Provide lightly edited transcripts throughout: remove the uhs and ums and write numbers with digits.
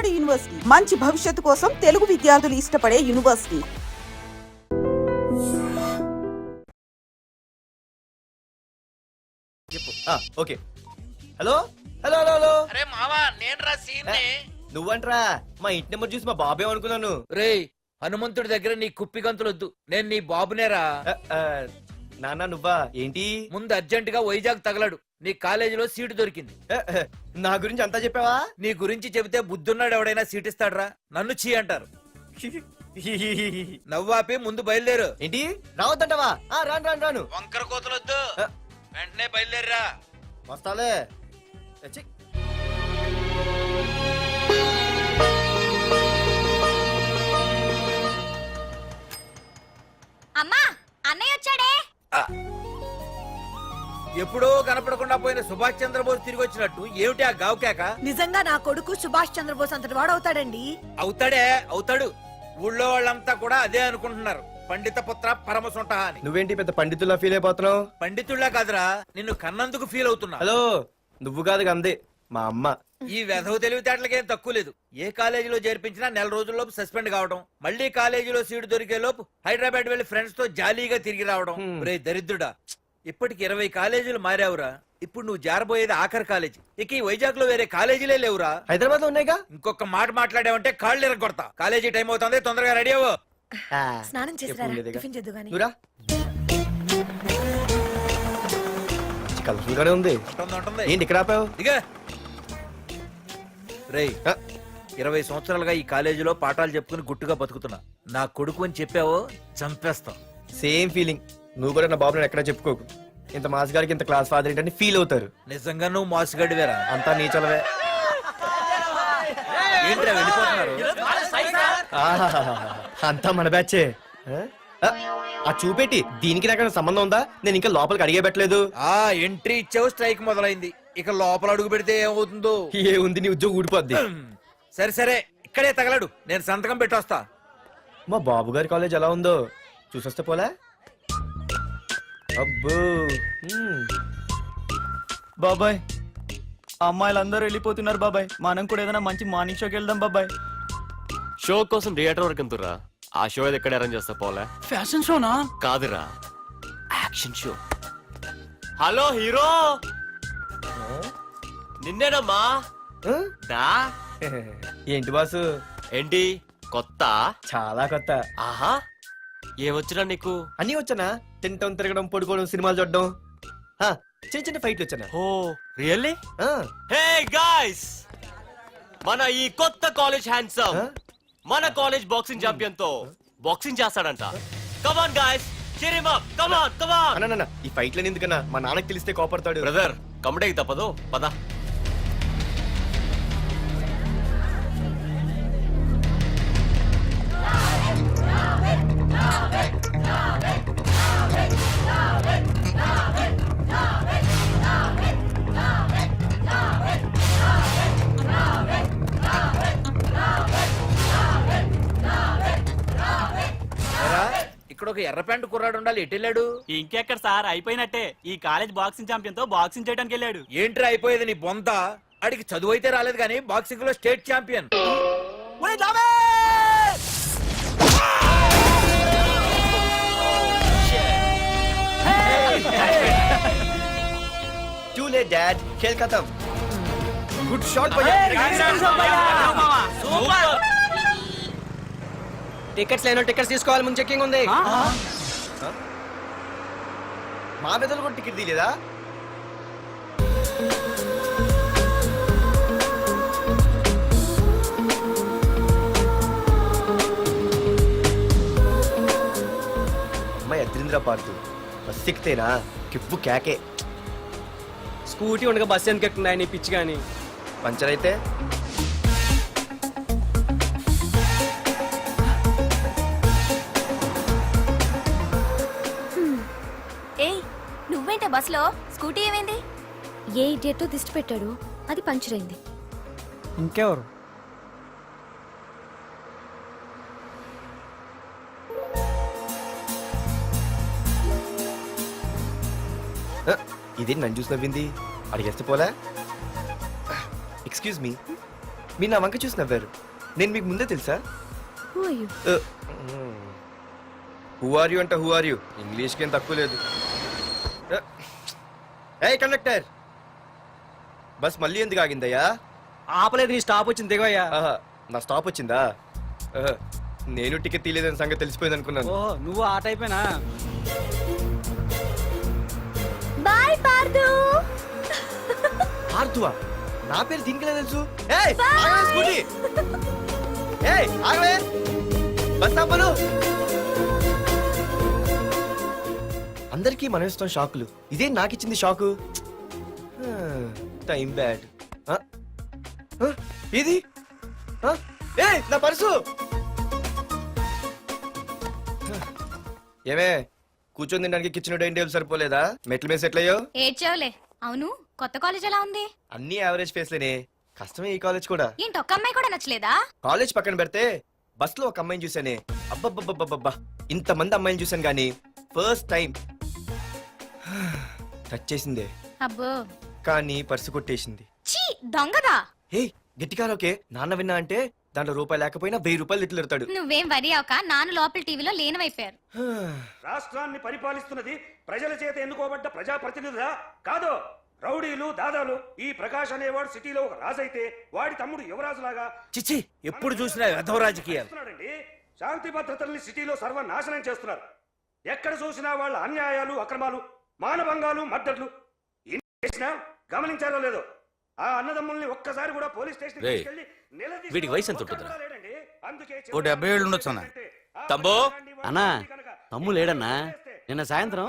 నాడు యూనివర్సిటీ మంచి భవిష్యత్తు కోసం తెలుగు విద్యార్థులు ఇష్టపడే university. Okay. Hello hello hello hello. అరే మావా నేనురా సీన్ ని. నువ్వంట్రా? మా ఇంటి నెంబర్ చూసి మా బాబే అనుకున్నాను. రేయ్ హనుమంతుడి దగ్గర నీ కుప్పి గంతులొద్దు, నేను నీ బాబునేరా. నాన్న నువ్వా? ఏంటి? ముందు అర్జెంట్ గా వైజాగ్ తగలడు, నీ కాలేజీలో సీటు దొరికింది. నా గురించి అంతా చెప్పావా? నీ గురించి చెబితే బుద్ధున్నాడు ఎవడైనా సీట్ ఇస్తాడ్రా? నన్ను చీ అంటారు. నవ్వాపి ముందు బయలుదేరు. ఏంటి రావద్దంటావా? రాను రాను రాను. వంకర కోతలొద్దు, వెంటనే బయలుదేరరా. వస్తాలే. అమ్మా అన్నయ్య వచ్చాడే. ఎప్పుడో కనపడకుండా పోయిన సుభాష్ చంద్రబోస్ తిరిగి వచ్చినట్టు ఏమిటి ఆ గావుకేక? నిజంగా నా కొడుకు సుభాష్ చంద్రబోస్ అంతటి వాడవుతాడండి. అవుతాడే అవుతాడు. ఊళ్ళో వాళ్ళంతా కూడా అదే అనుకుంటున్నారు, పండిత పుత్ర పరమసుంట అని. నువ్వేంటి పెద్ద పండితుల్లా ఫీల్ అయిపోతున్నావు? పండితుళ్ళ కాదురా, నిన్ను కన్నందుకు ఫీల్ అవుతున్నా. హలో, నువ్వు కాదు అందే మా అమ్మ. ఈ వెధవ తెలివితేటలకేం తక్కువ లేదు. ఏ కాలేజీలో చేర్పించినా నెల రోజుల్లోపు సస్పెండ్ కావడం, మళ్ళీ కాలేజీలో సీటు దొరికే లోపు హైదరాబాద్ వెళ్లి ఫ్రెండ్స్ తో జాలీగా తిరిగి రావడం. రే దరిద్రుడా, ఇప్పటికి 20 కాలేజీలు మారావురా. ఇప్పుడు నువ్వు జారబోయేది ఆఖరి కాలేజీ. ఇక ఈ వైజాగ్ లో వేరే కాలేజీలే లేవురా. హైదరాబాద్ లో ఉన్నాయిగా. ఇంకొక మాట మాట్లాడావంటే కాళ్ళు ఎరగొడతా. కాలేజీ టైం అవుతుంది, తొందరగా రెడీ అవ్వు. స్నానం చేసి టిఫిన్ చేద్దు గాని. కలర్ఫుల్ గానే ఉంది. ఏంటి ఇక్కడ ఆపావు? దిగా. రేయ్ 20 సంవత్సరాలుగా ఈ కాలేజీలో పాఠాలు చెప్పుకుని గుట్టుగా బతుకుతున్నా. నా కొడుకు అని చెప్పావో చంపేస్తాం. Same feeling. నువ్వు కూడా నా బాబు ఎక్కడ చెప్పుకోకు. ఇంత మాస్ గారికి ఇంత క్లాస్ ఫాదర్ ఏంటని ఫీల్ అవుతారు. నిజంగా నువ్వు మాసుగడివేరా? అంతా నీ చలవే. ఏంట్రా వెళ్ళిపోతున్నారు? అంతా మన బ్యాచే. ఆ చూపెట్టి దీనికి నాకు సంబంధం ఉందా? నేను ఇంకా లోపలికి అడిగే పెట్టలేదు. ఎంట్రీ ఇచ్చావు, స్ట్రైక్ మొదలైంది. ఇక లోపల అడుగు పెడితే ఏమవుతుందో. ఏముంది, నీ ఉద్యోగం ఊడిపోద్ది. సరే సరే, ఇక్కడే తగలడు, నేను సంతకం పెట్టొస్తా. మా బాబు గారి కాలేజ్ ఎలా ఉందో చూసొస్తే పోలే. అబ్బో బాబాయ్, అమ్మాయిలందరూ వెళ్ళిపోతున్నారు బాబాయ్. మనం కూడా ఏదైనా మంచి మార్నింగ్ షోకి వెళ్దాం బాబాయ్. షో కోసం థియేటర్ వరకు ఎంతురా? ఆ షో ఏది ఎక్కడ అరేంజ్ చేస్తా పోలే? ఫ్యాషన్ షోనా? కాదురా, యాక్షన్ షో. హలో హీరో, నిన్నేనమ్మా. దా. ఏంటి బాసు? ఏంటి కొత్త? చాలా కొత్త. ఆహా, ఏమొచ్చినా నీకు? అన్నీ వచ్చానా? తింటం, తిరగడం, పడుకోవడం, సినిమాలు చూడడం, చిన్న చిన్న ఫైట్లు వచ్చానా. ఓ రియల్లీ? హే గాయ్స్, మన ఈ కొత్త కాలేజ్ హ్యాండ్సమ్ మన కాలేజ్ బాక్సింగ్ ఛాంపియన్ తో బాక్సింగ్ చేస్తాడంట. Come on guys, cheer him up. Come on, come on. అన్న ఈ ఫైట్లని ఎందుకన్నా? మా నాన్నకి తెలిస్తే కోపడతాడు. బ్రదర్ కమడేకి తప్పదు, పద. ఇక్కడ ఒక ఎర్ర ప్యాంటు కుర్రాడు ఉండాలి, ఎటు వెళ్ళాడు? ఇంకెక్కడ సార్, అయిపోయినట్టే. ఈ కాలేజ్ బాక్సింగ్ ఛాంపియన్ తో బాక్సింగ్ చేయడానికి వెళ్ళాడు. ఏంట్రా అయిపోయేది నీ బొంత? అడిగి చదువు అయితే రాలేదు కానీ బాక్సింగ్ లో state champion. Too late, Dad. खेल खत्म. Good shot, టికెట్స్ లేనో టికెట్స్ తీసుకోవాలి, ముందు చెక్కింగ్ ఉంది. మా పెద్దలు కూడా టికెట్ తీయలేదా? అమ్మాయి అద్రింద్ర పార్తు బస్ ఎక్కితేనా కిప్పు కేకే. స్కూటీ ఉండగా బస్సు ఎందుకు ఎక్కుతున్నాయి నీ పిచ్చి గాని? పంచర్ అయితే నువ్వేంటే బస్సులో? స్కూటీ ఏమైంది? ఏ ఇడియట్ దిష్టి పెట్టాడు, అది పంచర్ అయింది. ఇంకెవరు? ఇదే నన్ను చూసి నవ్వింది. అడిగేస్తే పోలే. ఎక్స్క్యూజ్ మీ, మీరు నా వంక చూసి నవ్వారు. నేను మీకు ముందే తెలుసా? Who are you? Who are you అంటే హూ ఆర్ యూ, ఇంగ్లీష్కి ఏం తక్కువ లేదు. ఏ కండక్టర్, బస్ మళ్ళీ ఎందుకు ఆగిందయ్యా? ఆపలేదు, నీ స్టాప్ వచ్చింది దిగోయ్యా. ఆహా, నా స్టాప్ వచ్చిందా? ఆహా, నేను టికెట్ తీయలేదని సంగతి తెలిసిపోయింది అనుకున్నాను. ఓహో, నువ్వు ఆ టైపేనా? Bye, Pardu. ఆర్తువా? నా పేరు దీనికి తెలుసు. ఏయ్, ఆగవే స్కూటీ. ఏయ్, ఆగవే. బస్ ఆపను. అందరికీ మనం ఇస్తాం షాకులు, ఇదే నాకు ఇచ్చింది షాకు. Time bad. ఇది ఏయ్, నా పర్సు. ఏమే, కూర్చొని తినడానికి కిచెన్ డైనింగ్ టేబుల్ సరిపోలేదా? మెట్ల మీద సెట్ అయ్యో. ఏడ్చావులే. అవును, కొత్త కాలేజ్ ఎలా ఉంది? అన్ని యావరేజ్ ఫేస్లేనే, కష్టమే ఈ కాలేజ్ కూడా. ఏంటి, ఒక్క అమ్మాయి కూడా నచ్చలేదా? కాలేజ్ పక్కన పెడితే బస్ లో ఒక అమ్మాయిని చూసానే, అబ్బబ్బబ్బబ్బబ్బా, ఇంతమంది అమ్మాయిని చూసాను గానీ ఫస్ట్ టైం టచ్ చేసిందే, అబ్బో, కానీ పర్సు కొట్టేసింది. చీ దొంగదా. హే, గట్టిగా ఓకే, నాన్న విన్నా అంటే దాంట్లో రూపాయి లేకపోయినా 1000 రూపాయలు ఇట్లు ఎడతాడు. నువ్వేం వరి అవక, నాన్న లోపల టీవీలో లేనవైపోయారు. రాష్ట్రాన్ని పరిపాలిస్తున్నది ప్రజల చేత ఎన్నుకోబడ్డ ప్రజాప్రతినిధులా కాదు, రౌడీలు దాదాలు. ఈ ప్రకాష్ అనేవాడు సిటీలో ఒక రాజైతే వాడి తమ్ముడు యువరాజులాగా చిచ్చి, ఎప్పుడు చూసినా వెధవ రాజకీయాలు. చేస్తున్నాడండి. శాంతి భద్రతల్ని సిటీలో సర్వనాశనం చేస్తున్నారు. ఎక్కడ చూసినా వాళ్ళ అన్యాయాలు, అక్రమాలు, మానభంగాలు, మద్దతులు. ఇన్ని చేసినా గమనించారో లేదో, ఆ అన్నదమ్ముల్ని ఒక్కసారి కూడా పోలీస్ స్టేషన్ రేయ్, తీసుకెళ్లి నిలదీసిన వీడికి వయసు ఎంత ఒక్కడు ఉంటుందిరా? కూడా లేడండి. అందుకే ఓ 70 ఏళ్ళు ఉండొచ్చు అన్న. తమ్ముడు? అన్నా, తమ్ము లేడన్నా. నిన్న సాయంత్రం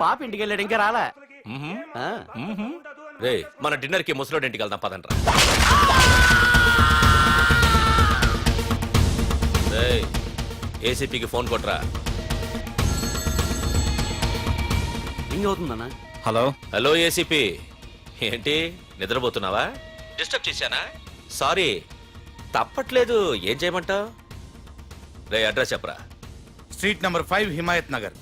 పాప ఇంటికి వెళ్ళాడు, ఇంకా రాలా. ఆ, రే, మన డిన్నర్ కి ముసలోడి ఇంటికి వెళ్దాం పదండ్రా. రేయ్, ఏసీపీకి ఫోన్ కొట్రా. రింగ్ అవుతుందన్నా. హలో. హలో ఏసీపీ, ఏంటి నిద్రపోతున్నావా? డిస్టర్బ్ చేశానా? సారీ, తప్పట్లేదు. ఏం చేయమంటావు? రే, అడ్రస్ చెప్పరా. Street number 5, Himayat Nagar.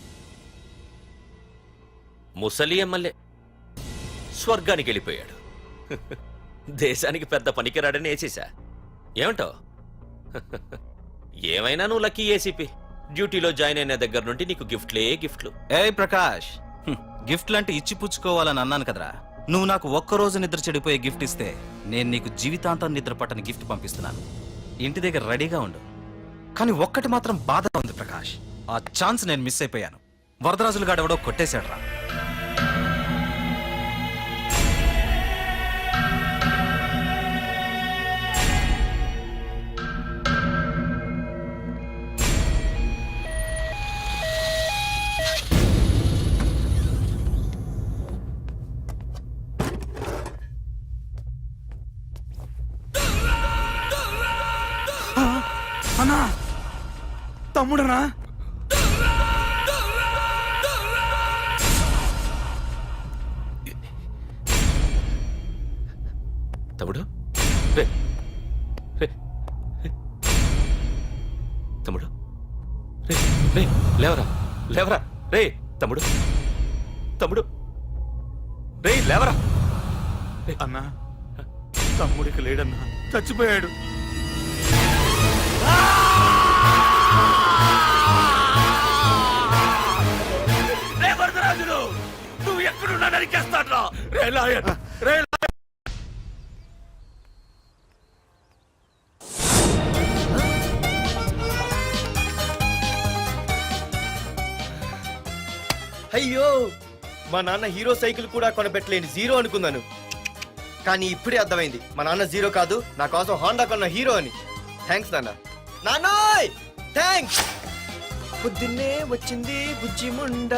ముసలి ఎమ్మెల్యే స్వర్గానికి వెళ్ళిపోయాడు. దేశానికి పెద్ద పనికిరాడని వేసేసా. ఏమంటావు? ఏమైనా నువ్వు లక్కీ ఏసీపీ. డ్యూటీలో జాయిన్ అయిన దగ్గర నుండి నీకు గిఫ్ట్లే గిఫ్ట్లు. ఏ ప్రకాష్, గిఫ్ట్ లాంటి ఇచ్చి పుచ్చుకోవాలని అన్నాను కదరా. నువ్వు నాకు ఒక్కరోజు నిద్ర చెడిపోయే గిఫ్ట్ ఇస్తే నేను నీకు జీవితాంతం నిద్ర పట్టని గిఫ్ట్ పంపిస్తున్నాను. ఇంటి దగ్గర రెడీగా ఉండు. కానీ ఒక్కటి మాత్రం బాధగా ఉంది ప్రకాష్, ఆ ఛాన్స్ నేను మిస్ అయిపోయాను. వరదరాజులు గాడెవడో కొట్టేశాడ్రా. అన్నా, తమ్ముడనా? తమ్ముడు, రే రే రే. తమ్ముడు, రే రే, లేవరా లేవరా. రే తమ్ముడు, తమ్ముడు, రే లేవరా. అన్నా, తమ్ముడికి లేడన్నా, చచ్చిపోయాడు. రే వరదరాజులు, నువ్వు ఎక్కడున్నా నరికేస్తాడ్రా. రే లాయర్, రే లాయర్. అయ్యో, మా నాన్న హీరో సైకిల్ కూడా కొనబెట్టలేని జీరో అనుకున్నాను. కానీ ఇప్పుడే అర్థమైంది, మా నాన్న జీరో కాదు, నా కోసం హోండా కొన్న హీరో అని. థ్యాంక్స్ నాన్న. నాన్నోయ్ థ్యాంక్స్. పొద్దున్నే వచ్చింది బుజ్జి ముండ,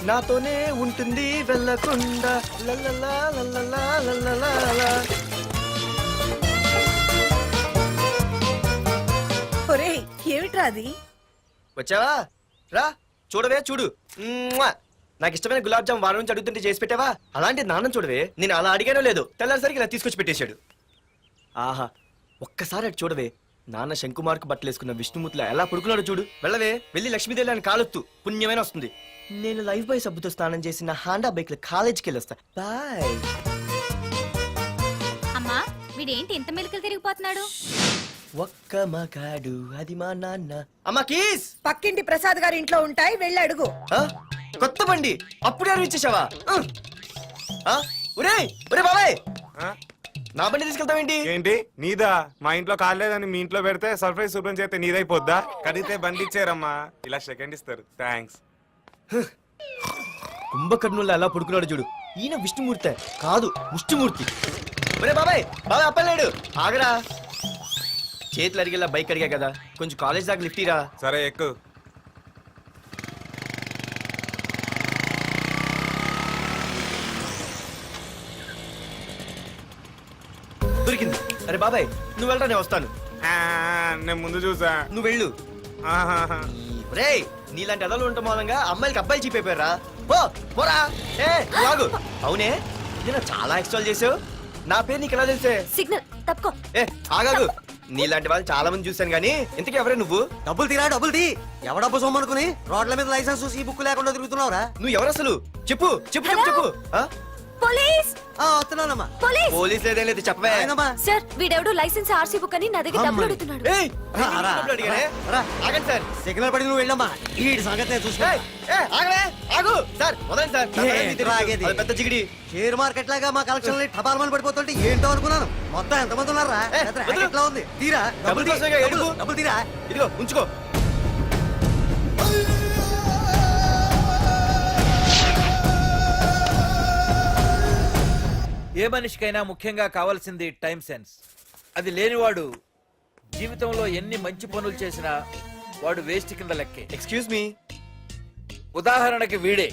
నాతోనే ఉంటుంది వెళ్ళకుండా. లల్లలా లల్లలా లల్లలా. ఒరేయ్, ఏమిట్రా అది? వచ్చావా? రా చూడవే, చూడు. మ్మ్వా! నాకు ఇష్టమైన గులాబ్ జామ్ వారం నుంచి అడుగుతుంటే చేసి పెట్టావా? అలాంటి నాన్న చూడవే, నేను అలా అడిగానో లేదో తెల్లారిసరికి ఇలా తీసుకొచ్చి పెట్టేశాడు. ఆహా, ఒక్కసారి అటు చూడవే, నాన్న శంకుమార్కు బట్టలు వేసుకున్న విష్ణుమూర్తిలా ఎలా పడుకున్నాడో చూడు. వెళ్ళవే, వెళ్ళి లక్ష్మీదేవి అని కాలొత్తు, పుణ్యమైన వస్తుంది. నేను లైఫ్ బాయ్ సబ్బుతో స్నానం చేసి నా హాండా బైక్ లో కాలేజీకి వెళ్ళొస్తా. బాయ్. అమ్మా, వీడేంటి ఇంత మెలికలు తిరిగిపోతున్నాడు? ఒక్క మగాడు అది మా నాన్న. అమ్మా కీస్. పక్కింటి ప్రసాద్ గారి ఇంట్లో ఉంటాయి, వెళ్ళి అడుగు. ఆ? కొత్త బండి అప్పుడే అరువు ఇచ్చేసావా? ఒరే ఒరే బాబాయ్, నా బండి తీసుకెళ్తావేంటి? ఏంటి నీదా? మా ఇంట్లో కాలేదని మీ ఇంట్లో పెడితే సర్ప్రైజ్ శుభ్రం చేస్తే నీదైపోద్దా? కడిగితే బండి ఇచ్చారమ్మా, ఇలా సెకండ్ ఇస్తారు. థ్యాంక్స్. కుంభకర్ణుల్లో ఎలా పడుకున్నాడు చూడు. ఈయన విష్ణుమూర్తి కాదు, ముష్టిమూర్తి. ఒరే బాబాయ్ బాబాయ్ అప్పలేడు, ఆగరా. చేతులు అడిగేలా బైక్ అడిగా కదా, కొంచెం కాలేజ్ దాకా లిఫ్ట్ ఇరా. సరే ఎక్కు. దొరికింది. అరే బాబాయ్ నువ్వు వెళ్ళరా, నేను వస్తాను. నేను ముందు చూసా. నువ్వు వెళ్ళు. ఆహాహా. రే నీలాంటి ఎదలు ఉండటం మూలంగా అమ్మాయిలకి అబ్బాయిలు చీపైపోయారా? పో పోరా. ఏ నువ్వు ఆగు. అవునే నేను చాలా ఎక్స్ట్రాల్ చేసావు. నా పేరు నీకు ఎలా తెలిసే? సిగ్నల్ తప్పుకో. ఏ ఆగాగు. నీలాంటి వాళ్ళు చాలా మంది చూశాను గానీ ఇంతకీ ఎవరే నువ్వు? డబ్బులు తీరా, డబ్బులు తీ. ఎవడ డబ్బు సొమ్మనుకుని రోడ్ల మీద లైసెన్స్ చూసి ఈ బుక్ లేకుండా తిరుగుతున్నావురా? నువ్వు ఎవరు అసలు? చెప్పు చెప్పు చెప్పు చెప్పు. ఆ? పోలీస్ వస్తున్నానమ్మా. పోలీస్ పోలీస్ లేదేం లేదు, చెప్పవే. సార్, వీడెవడో లైసెన్స్ ఆర్సీ బుక్ అని నా దగ్గర డబ్బులు అడుగుతున్నాడు. ఏయ్, నేను డబ్బులు అడిగానే? ఆగండి సార్. సిగ్నల్ పడి నువ్వు వెళ్ళమ్మా. ఈ సంగతి చూసుకో. ఏయ్, ఏయ్, ఆగవే, ఆగు. సార్ వదండి సార్. నా పని మీకు తెలుసు. ఆగేది. అది పెద్ద జిగిడి. షేర్ మార్కెట్ లాగా మా కలెక్షన్ టపాల్మని పడిపోతుంటే ఏంటో అనుకున్నాను. మొత్తం ఎంతమంది ఉన్నారా? వదిలు. ఎట్లా ఉంది? తీరా డబ్బులు కోసమేగా ఏడుపు. డబ్బులు తీరా. ఇదిగో ఉంచుకో. ఏ మనిషికైనా ముఖ్యంగా కావాల్సింది టైం సెన్స్. అది లేనివాడు జీవితంలో ఎన్ని మంచి పనులు చేసినా వాడు వేస్ట్ కింద లెక్కే. Excuse me. ఉదాహరణకి వీడే.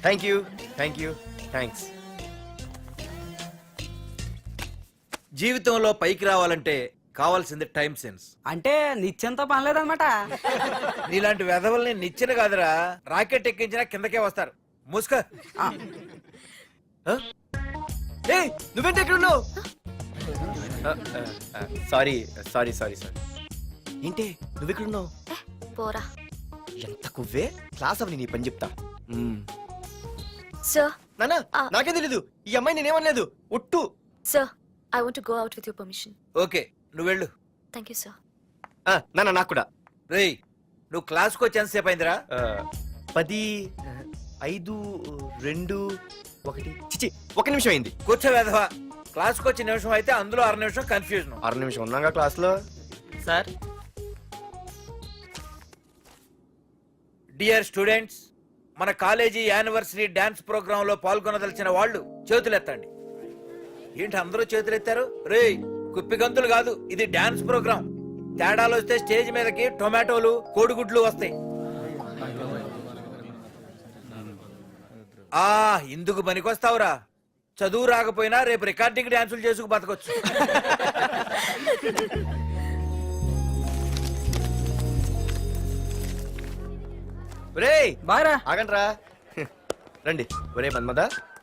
Thank you thank you thanks. జీవితంలో పైకి రావాలంటే కావాల్సింది టైం సెన్స్. అంటే నిత్యంతో పనిలేదన్నమాట. నీలాంటి వెధవల్ని నిచ్చిన కాదురా, రాకెట్ ఎక్కించినా కిందకే వస్తారు. ముసుక. ఏయ్ నువ్వేంటి ఎక్కడ ఉన్నావు? Sorry sorry sorry sorry. ఏంటి నువ్వు ఇక్కడ ఉన్నావు? పోరా. ఎంత కువ్వే. క్లాస్ అవని నీ పని చెప్తా. సార్, నానా నాకే తెలీదు. ఈ అమ్మాయి నేనేమనలేదు, ఒట్టు. Sir, I want to go out with your permission. Okay నువ్వు వెళ్ళు. Thank you sir. నానా నాకు కూడా. రేయ్ నువ్వు క్లాస్కి వచ్చి ఎంతసేపు అయిందిరా? 10, 5, 2, 1 చిచి 1 నిమిషం అయింది. కూర్చో వెధవా. క్లాస్కి వచ్చి నిమిషం అయితే అందులో 6 నిమిషం కన్ఫ్యూజన్. 6 నిమిషం ఉన్నాగా క్లాస్ లో. సార్, డియర్ స్టూడెంట్స్, మన కాలేజీ యానివర్సరీ డాన్స్ ప్రోగ్రామ్ లో పాల్గొనదలిచిన వాళ్ళు చేతులెత్తండి. ఏంటి అందరూ చేతులెత్తారు? రేయ్ కుప్పి గంతులు కాదు, ఇది డాన్స్ ప్రోగ్రామ్. తేడాలు వస్తే స్టేజ్ మీదకి టొమాటోలు కోడిగుడ్లు వస్తాయి. ఇందుకు పనికొస్తావురా. చదువు రాకపోయినా రేపు రికార్డింగ్ డాన్సులు చేసుకు బతకొచ్చు. ఒరేయ్ బాగా ఆగండ్రా. రండి. ఒరే మన్మద,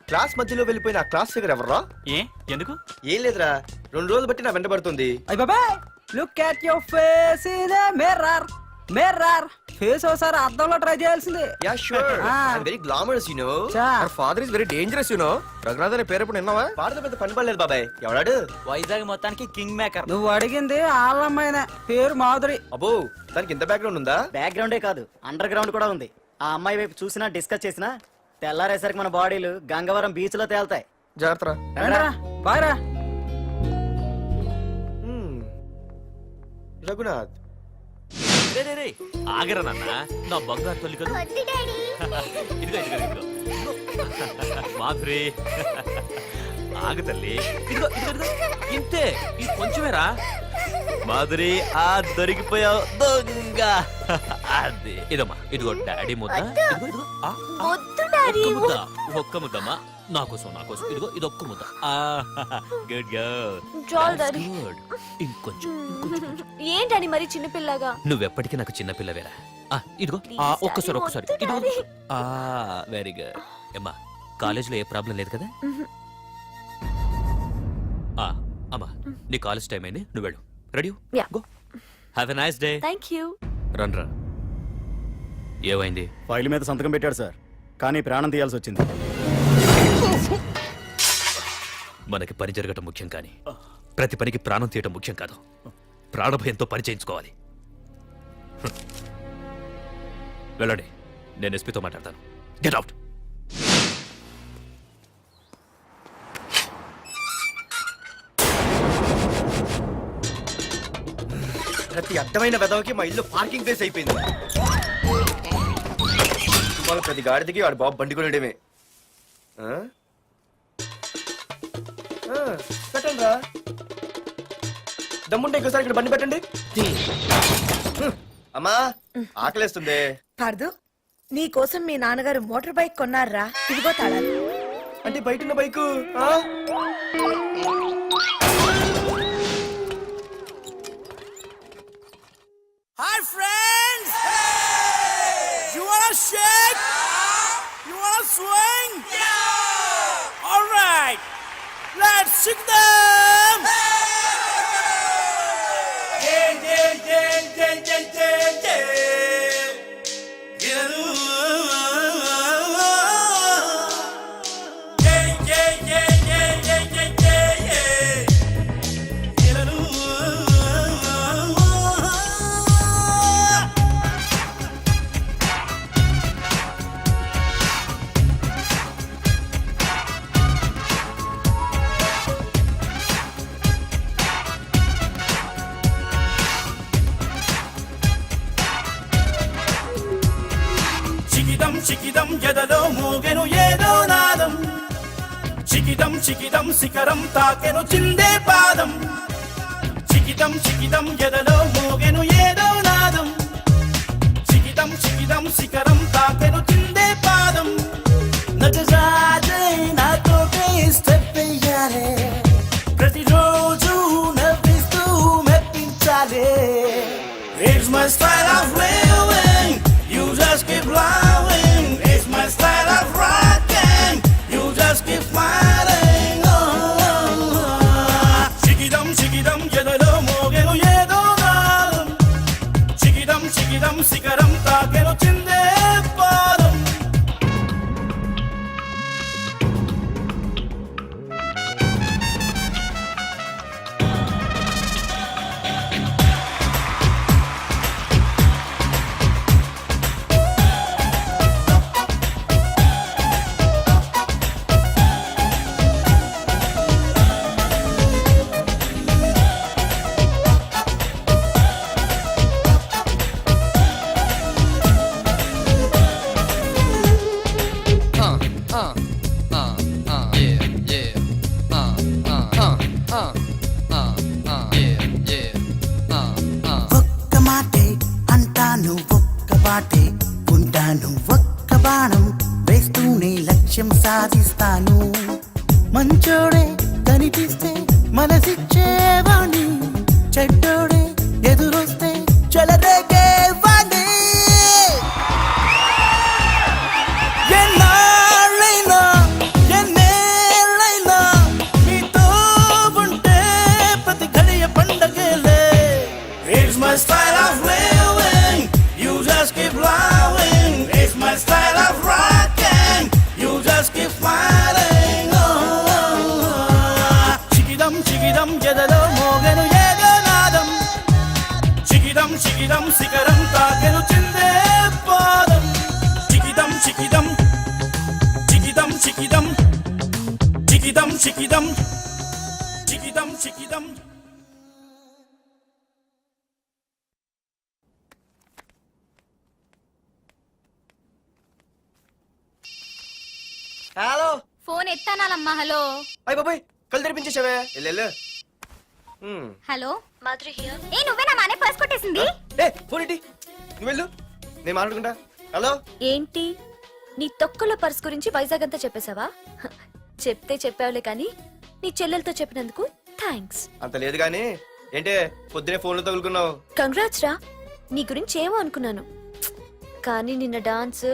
క్లాస్ మధ్యలో వెళ్ళిపోయిన ఆ క్లాస్ ఫిగర్ ఎవర్రా? ఏ ఎందుకు? ఏం లేదురా, 2 రోజులు బట్టి నా వెంట పడుతుంది. అయ్య బాబాయ్, look at your face in a mirror. Mirror face ఒకసారి అద్దంలో ట్రై చేయాల్సిందే. Yeah sure. I am very glamorous you know. Our father is very dangerous you know. Raghunath అనే పేరు ఎప్పుడు విన్నావా? వాడితో పెద్ద పని పడలేదు బాబాయ్. ఎవడాడు? వైజాగ్ మొత్తానికి కింగ్ మేకర్. నువ్వు అడిగింది ఆళ్ళమ్మాయిన పేరు మాధురి. అబ్బో దానికి ఇంత బ్యాక్గ్రౌండ్ ఉందా? బ్యాక్గ్రౌండే కాదు, అండర్ గ్రౌండ్ కూడా ఉంది. ఆ అమ్మాయి వైపు చూసినా డిస్కస్ చేసినా తెల్లారేసరికి మన బాడీలు గంగవరం బీచ్ లో తేల్తాయి. జాగ్రత్త. బాయ్రా. రఘునాథ్ రే రే రే ఆగరా నాన్న, నా బంగారు తల్లి కదా. ఇదిగో ఇదిగో ఇదిగో మాధురి, ఆగు తల్లి. ఇదిగో ఇదిగో ఇదిగో ఇంతే, ఇది కొంచెమేరా. మాధురి ఆ దొరికిపోయావు దొంగ. అది ఇదమ్మా, ఇదిగో డాడీ ముద్ద. ఇదిగో ఇదిగో ఒక్క ముద్ద, ఒక్క ముద్దమ్మా నా కోసం, నా కోసం. ఇదిగో ఇదొక్క ముద్ద. Good girl, good. ఇంకొంచెం. ఏంటని మరి చిన్నపిల్లగా? నువ్వెప్పటికీ నాకు చిన్న పిల్లవేరా. ఇదిగో ఒక్కసారి ఒక్కసారి. ఇదిగో వెరీ గుడ్. అమ్మా కాలేజీలో ఏ ప్రాబ్లం లేదు కదా? అమ్మా నీ కాలేజ్ టైం అయింది, నువ్వు వెళ్ళు. Ready go. Have a nice day. Thank you. Run రా. ఏమైంది? ఫైల్ మీద సంతకం పెట్టాడు సార్, కానీ ప్రాణం తీయాల్సి వచ్చింది. మనకి పని జరగటం ముఖ్యం, కానీ ప్రతి పనికి ప్రాణం తీయటం ముఖ్యం కాదు, ప్రాణభయంతో పని చేయించుకోవాలి. వెళ్ళండి, నేను ఎస్పీతో మాట్లాడతాను. Get out. ప్రతి అడ్డమైన వెదవకి మా ఇల్లు పార్కింగ్ ప్లేస్ అయిపోయింది. కుటుంబాల ప్రతి గాడిదకి వాడు బాబు బండి కొనడమే. పెట్టండి రా, దమ్ముంటే ఇంకోసారి ఇక్కడ బండి పెట్టండి. అమ్మా ఆకలేస్తుంది. పార్దు నీ కోసం మీ నాన్నగారు మోటార్ బైక్ కొన్నారా, ఇదిగో తాళాలు. అంటే బయట ఉన్న bike hi friends, you want shake, you want swing, alright, let's shake them. చికిదం చికిదం ఎదలో మోగెను ఏదో నాదం, చికిదం చికిదం శిఖరం తాకెను చిందే పాదం, చికిదం చికిదం ఎదలో మోగెను ఏదో నాదం, చికిదం చికిదం శిఖరం తాకెను చిందే పాదం. నగజాజే నాతోటే స్టెప్ వెయ్యాలే, ప్రతిరోజు నవ్విస్తూ మెప్పించాలే. It's my style of living, you just keep lying. It's my style of rocking, you just keep smiling. చికిదం చికిదం ఎదలో మోగెను ఏదో నాదం, చికిదం చికిదం శిఖరం తాకెను చిందే పాదం. ఒక్క మాటే అంటాను, ఒక్క బాటే ఉంటాను, ఒక్క బాణం వేస్తూనే లక్ష్యం సాధిస్తాను. మంచోడే కనిపిస్తే మనసిచ్చేవాణ్ణి, చెడ్డోడే ఎదురొస్తే చెలరేగేవాణ్ణి. ఎన్నాళ్ళైనా ఎన్నేళ్ళైనా మీతో ఉంటే ప్రతి ఘడియ పండగలే. It's my style of living, you just keep lying. It's my style of rocking, you just keep smiling. చికిదం చికిదం ఎదలో మోగెను ఏదో నాదం, చికిదం చికిదం శిఖరం తాకెను చిందే పాదం, చికిదం చికిదం చికిదం చికిదం చికిదం చికిదం చికిదం చికిదం. హలో, ఫోన్ ఎత్తానాలమ్మా. హలో అయ్య బాబాయ్ కళ్ళు తెరిపించేసావే. వెళ్ళు. Hello Madhuri here. ఏ నువ్వేనా మానే పర్స్ కొట్టేసింది? ఏ ఫోన్ ఏంటి, నువ్వు వెళ్ళు, నేను మాట్లాడుకుంటా. హలో ఏంటి నీ తొక్కల పర్స్ గురించి వైజాగ్ అంతా చెప్పేశావా? చెప్తే చెప్పావులే కానీ నీ చెల్లెలతో చెప్పినందుకు థ్యాంక్స్. అంత లేదు కానీ ఏంటే పొద్దునే ఫోన్లో తగులుకున్నావు? కంగ్రాట్స్ రా, నీ గురించి ఏమో అనుకున్నాను కానీ నిన్న డాన్స్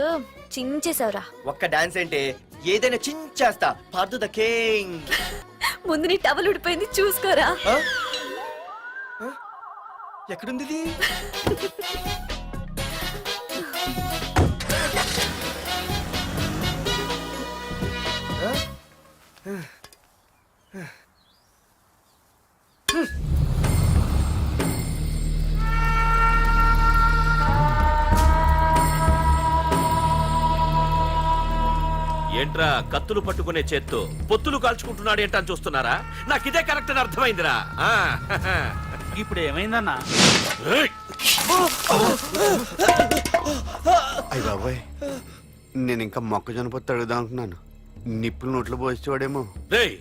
చించేశావురా. ఒక్క డాన్స్ ఏంటి, ఏదైనా చించేస్తా. Pardhu the king. ముందు నీ టవల్ ఉడిపోయింది చూసుకోరా. ఎక్కడుంది ఇది? ఏంట్రా కత్తులు పట్టుకునే చేత్తో పొత్తులు కాల్చుకుంటున్నాడు ఏంటని చూస్తున్నారా? నాకు ఇదే కరెక్ట్ అని అర్థమైందిరా. ఇప్పుడు ఏమైందన్నా? ఏయ్! అయ్య బాబాయ్, నేను ఇంకా మొక్కజొన్న పొత్తు అడుగుదాం అనుకున్నాను. నిప్పులు నోట్లో పోసేవాడేమో. రేయ్,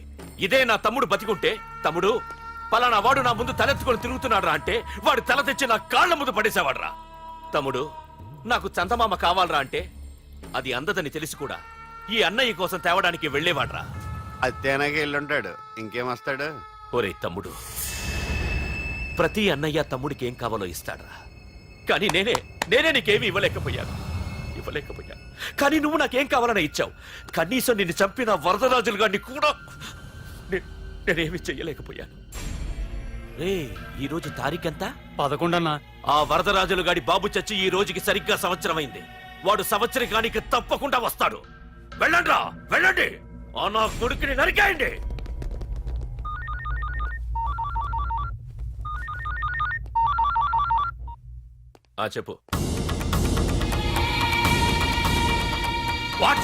ఇదే నా తమ్ముడు బతికుంటే, తమ్ముడు పలానా వాడు నా ముందు తలెత్తుకొని తిరుగుతున్నాడు అంటే వాడు తల తెచ్చి నా కాళ్ళ ముందు పడేసేవాడ్రా. తమ్ముడు నాకు చందమామ కావాలరా అంటే అది అందదని తెలిసి కూడా ఈ అన్నయ్య కోసం తేవడానికి వెళ్లేవాడ్రా. అత్తేనాగే వెళ్ళుంటాడు, ఇంకేం వస్తాడు? ఒరే తమ్ముడు, ప్రతి అన్నయ్య తమ్ముడికి ఏం కావాలో ఇస్తాడ్రా. కానీ నేనే నీకేమీ ఇవ్వలేకపోయాను. కానీ నువ్వు నాకేం కావాలని ఇచ్చావు. కనీసం నిన్ను చంపిన వరదరాజులు గారిని కూడా నేనేమి చెయ్యలేకపోయాను. రే, ఈ రోజు తారీఖెంత? 11 అన్నా. ఆ వరదరాజులు గాడి బాబు చచ్చి ఈ రోజుకి సరిగ్గా సంవత్సరమైంది. వాడు సంవత్సరానికి తప్పకుండా వస్తాడు. వెళ్ళండ్రా, వెళ్ళండి. ఆ నా కొడుకుని నరికేయండి. చెప్పు. వాట్?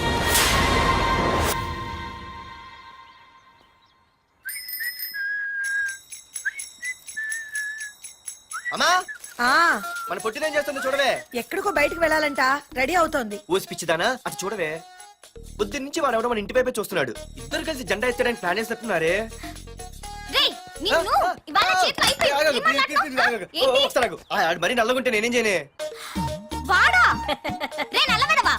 అమ్మా, ఆ మన పొట్టినేం చేస్తుంది చూడవే. ఎక్కడికో బయటకు వెళ్ళాలంట, రెడీ అవుతోంది. ఊసి పిచ్చిదానా, అది చూడవే. పొద్దున్న నుంచి వాడు ఎవడో మన ఇంటి వైపే చూస్తున్నాడు. ఇద్దరు కలిసి జెండా ఎత్తడానికి ప్లాన్ వేసినట్టున్నారే. రేయ్, నిన్ను ఇవాళ చేతులు అయిపోయి ఏం మాట్లాడుతున్నావ్? ఏంటి? ఒకసారి ఆగు. మరి నల్లగుంటే నేనేం చేయనే? వాడా? రే నల్లగడవా,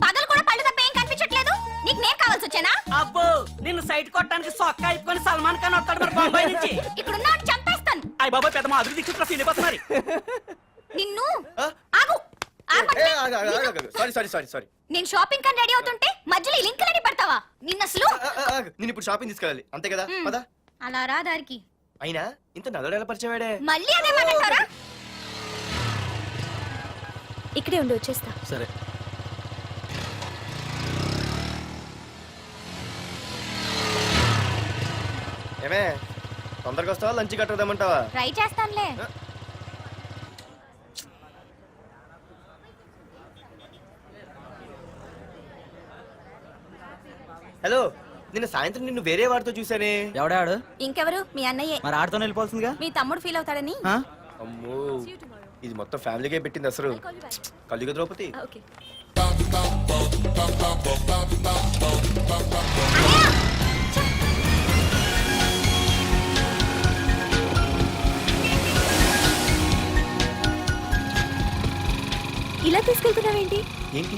పగలు కూడా పళ్ళు తప్ప ఏం కనిపించట్లేదు. నీకు నేను కావాల్సి వచ్చానా? అబ్బో, నిన్ను సైట్ కొట్టడానికి సొక్క అయిపోయి సల్మాన్ ఖాన్ వస్తాడు మరి బొంబాయి నుంచి. ఇక్కడున్న చంపేస్తాను. అయ్య బాబా, పెద్ద మా అభివృద్ధి చుట్టూ సీనిపోతున్నారు. నిన్ను ఆగు. సారీ. నేను షాపింగ్ కని రెడీ అవుతుంటే మధ్యలో ఈ లింకులని పడతావా? నిన్న అసలు నేను ఇప్పుడు షాపింగ్ తీసుకెళ్ళాలి, అంతే కదా? పదా. అలా రా దారికి. అయినా ఇంత నల్లడేలా పరిచయం వాడే. మళ్ళీ అదే మాట్లాడతారా? ఇక్కడే ఉండి వచ్చేస్తా. సరే. ఏమే, తొందరగా వస్తావా? లంచ్ కట్టదామంటావా? ట్రై చేస్తానులే. హలో, నిన్న సాయంత్రం నిన్ను వేరే వాడితో చూసానే. ఎవడాడు? ఇంకెవరు? మీ అన్నయ్యే. మరి ఆడుతో వెళ్ళిపోవాల్సిందిగా. మీ తమ్ముడు ఫీల్ అవుతాడని. అమ్మో, ఇది మొత్తం ఫ్యామిలీకే పెట్టింది అసలు. కలియుగ ద్రౌపది. ఓకే. ఇలా తీసుకెళ్తున్నావేంటి? ఏంటి?